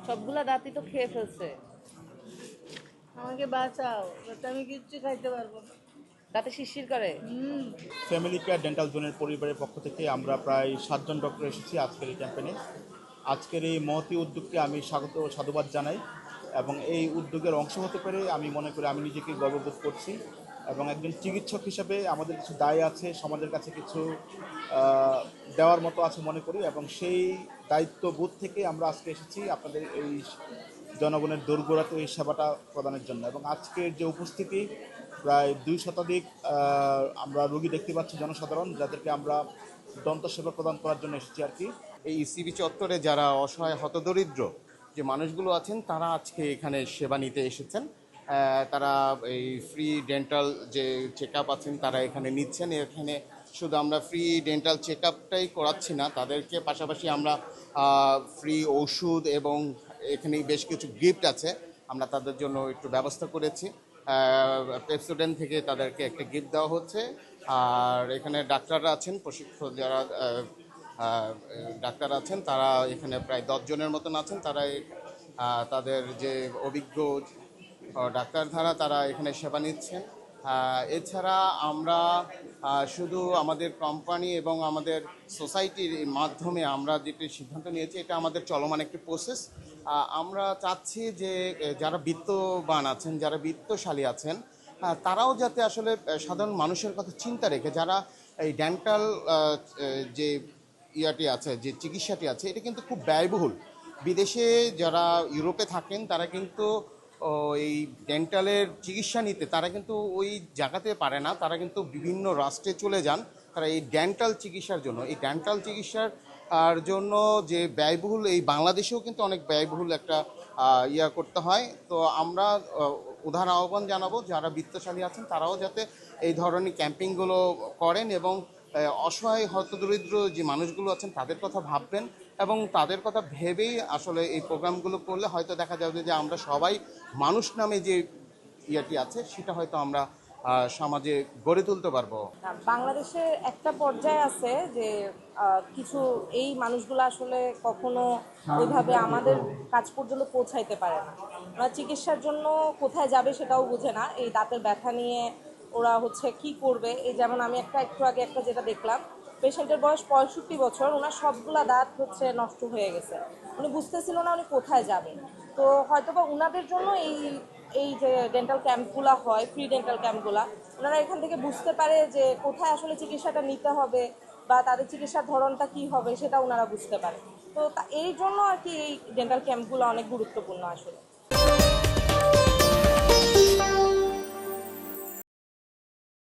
সবগুলা দাঁতই তো খেয়ে ফেলছে। আমাকে বাঁচাও, যাতে আমি কিচ্ছু খাইতে পারবো না। দাঁতে শিরশির করে। ফ্যামিলি কেয়ার ডেন্টাল জোনের পরিবারের পক্ষ থেকে আমরা প্রায় 7 জন ডক্টর এসেছি আজকের এই ক্যাম্পেইনে। আজকের এই মহতী উদ্যোগকে আমি স্বাগত ও সাধুবাদ জানাই এবং এই উদ্যোগের অংশ হতে পেরে আমি মনে করি আমি নিজেকে গর্ববোধ করছি এবং একজন চিকিৎসক হিসেবে আমাদের কিছু দায় আছে, সমাজের কাছে কিছু দেওয়ার মতো আছে মনে করি এবং সেই দায়িত্ববোধ থেকে আমরা আজকে এসেছি আপনাদের এই জনগণের দোরগোড়াতে এই সেবাটা প্রদানের জন্য। এবং আজকের যে উপস্থিতি প্রায় 2 শতাধিক আমরা রোগী দেখতে পাচ্ছি, জনসাধারণ যাদেরকে আমরা দন্ত সেবা প্রদান করার জন্য এসেছি আর কি। এই ইসিবি চত্বরে যারা অসহায় হতদরিদ্র যে মানুষগুলো আছেন তারা আজকে এখানে সেবা নিতে এসেছেন। তারা এই ফ্রি ডেন্টাল যে চেক আপ আছেন তারা এখানে নিচ্ছেন। এখানে শুধু আমরা ফ্রি ডেন্টাল চেক আপটাই করাচ্ছি না, তাদেরকে পাশাপাশি আমরা ফ্রি ওষুধ এবং এখানে বেশ কিছু গিফট আছে, আমরা তাদের জন্য একটু ব্যবস্থা করেছি। পেপসোডেন্ট থেকে তাদেরকে একটা গিফট দেওয়া হচ্ছে। আর এখানে ডাক্তাররা আছেন, প্রশিক্ষণ যারা ডাক্তার আছেন তারা এখানে প্রায় 10 জনের মতন আছেন। তারা তাদের যে অভিজ্ঞ ডাক্তার ধারা তারা এখানে সেবা নিচ্ছেন। এছাড়া আমরা শুধু আমাদের কোম্পানি এবং আমাদের সোসাইটির মাধ্যমে আমরা যেটি সিদ্ধান্ত নিয়েছি এটা আমাদের চলমান একটি প্রসেস। আমরা চাচ্ছি যে যারা বিত্তবান আছেন, যারা বিত্তশালী আছেন, তারাও যাতে আসলে সাধারণ মানুষের কথা চিন্তা রেখে যারা এই ডেন্টাল যে ইয়াটি আছে, যে চিকিৎসাটি আছে, এটা কিন্তু খুব ব্যয়বহুল। বিদেশে যারা ইউরোপে থাকেন তারা কিন্তু এই ডেন্টালের চিকিৎসা নিতে তারা কিন্তু ওই জায়গাতে পারে না, তারা কিন্তু বিভিন্ন রাষ্ট্রে চলে যান তারা এই ডেন্টাল চিকিৎসার জন্য। এই ডেন্টাল চিকিৎসার জন্য যে ব্যয়বহুল, এই বাংলাদেশেও কিন্তু অনেক ব্যয়বহুল একটা ইয়া করতে হয়। তো আমরা উদাহরণ আহ্বান জানাবো যারা বিত্তশালী আছেন তারাও যাতে এই ধরনের ক্যাম্পিংগুলো করেন এবং অসহায় হতদরিদ্র যে মানুষগুলো আছেন তাদের কথা ভাববেন এবং তাদের কথা ভেবেই আসলে এই প্রোগ্রামগুলো করলে হয়তো দেখা যাবে যে আমরা সবাই মানুষ নামে যে ইয়াটি আছে সেটা হয়তো আমরা সমাজে গড়ে তুলতে পারবো। বাংলাদেশে একটা পর্যায়ে আছে যে কিছু এই মানুষগুলো আসলে কখনো ওইভাবে আমাদের কাজ পর্যন্ত পৌঁছাইতে পারে না। ওরা চিকিৎসার জন্য কোথায় যাবে সেটাও বুঝে না। এই দাঁতের ব্যথা নিয়ে ওরা হচ্ছে কি করবে। এই যেমন আমি একটু আগে যেটা দেখলাম, পেশেন্টের বয়স 65 বছর, ওনার সবগুলা দাঁত হচ্ছে নষ্ট হয়ে গেছে। উনি বুঝতেছিল না উনি কোথায় যাবেন। তো হয়তোবা ওনাদের জন্য এই যে ডেন্টাল ক্যাম্পগুলো হয়, ফ্রি ডেন্টাল ক্যাম্পগুলো, ওনারা এখান থেকে বুঝতে পারে যে কোথায় আসলে চিকিৎসাটা নিতে হবে বা তাদের চিকিৎসার ধরনটা কি হবে সেটা ওনারা বুঝতে পারে। তো এই জন্য আর কি এই ডেন্টাল ক্যাম্পগুলো অনেক গুরুত্বপূর্ণ আসলে।